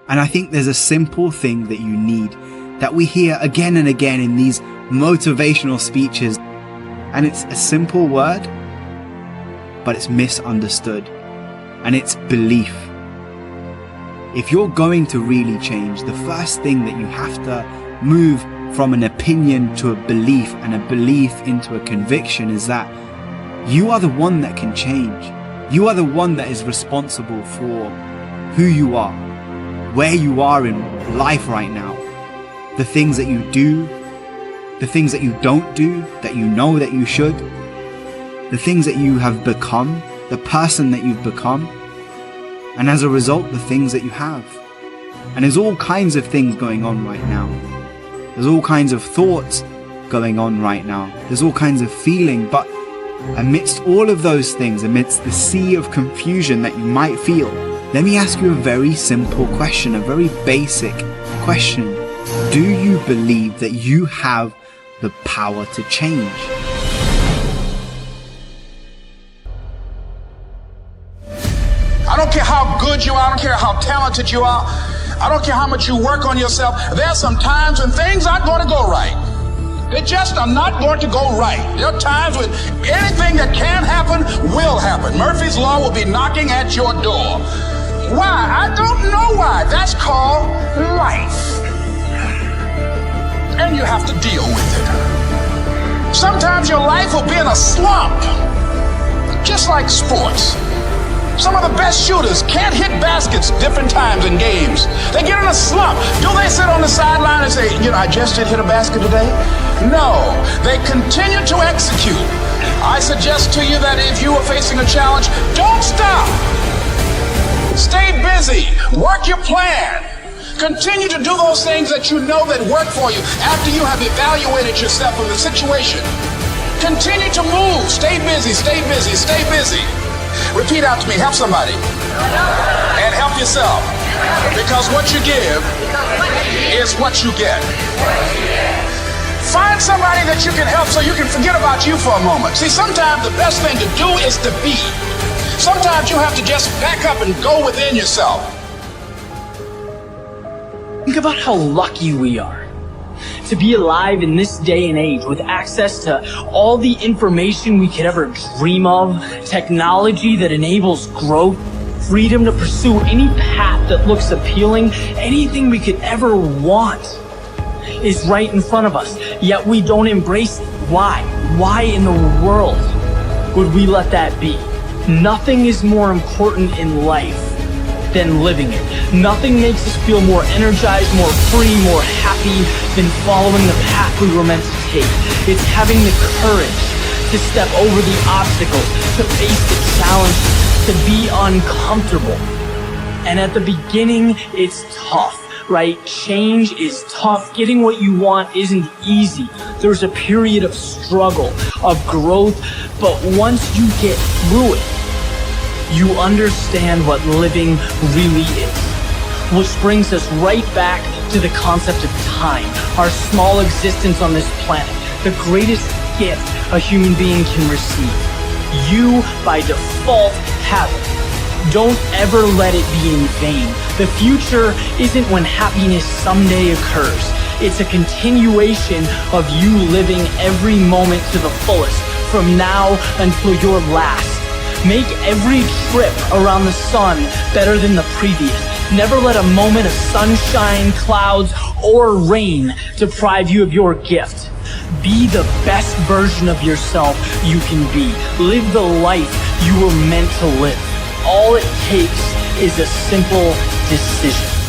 And I think there's a simple thing that you need, that we hear again and again in these motivational speeches. And it's a simple word, but it's misunderstood. And it's belief. If you're going to really change, the first thing that you have to move from an opinion to a belief, and a belief into a conviction, is that you are the one that can change. You are the one that is responsible for who you are, where you are in life right now, the things that you do, the things that you don't do, that you know that you should, the things that you have become, the person that you've become, and as a result, the things that you have. And there's all kinds of things going on right now. There's all kinds of thoughts going on right now. There's all kinds of feeling, but amidst all of those things, amidst the sea of confusion that you might feel, let me ask you a very simple question, a very basic question. Do you believe that you have the power to change? I don't care how good you are, I don't care how talented you are, I don't care how much you work on yourself. There are some times when things aren't going to go right. They just are not going to go right. There are times when anything that can happen will happen. Murphy's Law will be knocking at your door. Why? I don't know why. That's called life. And you have to deal with it. Sometimes your life will be in a slump, just like sports. Some of the best shooters can't hit baskets different times in games. They get in a slump. Do they sit on the sideline and say, I just did hit a basket today? No, they continue to execute. I suggest to you that if you are facing a challenge, don't stop. Stay busy. Work your plan. Continue to do those things that you know that work for you after you have evaluated yourself in the situation. Continue to move. Stay busy, stay busy, stay busy. Repeat out to me, help somebody. And help yourself. Because what you give is what you get. Find somebody that you can help so you can forget about you for a moment. See, sometimes the best thing to do is to be. Sometimes you have to just back up and go within yourself. Think about how lucky we are to be alive in this day and age with access to all the information we could ever dream of, technology that enables growth, freedom to pursue any path that looks appealing, anything we could ever want is right in front of us, yet we don't embrace it. Why? Why in the world would we let that be? Nothing is more important in life than living it. Nothing makes us feel more energized, more free, more happy than following the path we were meant to take. It's having the courage to step over the obstacles, to face the challenge, to be uncomfortable. And at the beginning, it's tough, right? Change is tough. Getting what you want isn't easy. There's a period of struggle, of growth, but once you get through it, you understand what living really is. Which brings us right back to the concept of time, our small existence on this planet, the greatest gift a human being can receive. You, by default, have it. Don't ever let it be in vain. The future isn't when happiness someday occurs. It's a continuation of you living every moment to the fullest, from now until your last. Make every trip around the sun better than the previous. Never let a moment of sunshine, clouds, or rain deprive you of your gift. Be the best version of yourself you can be. Live the life you were meant to live. All it takes is a simple decision.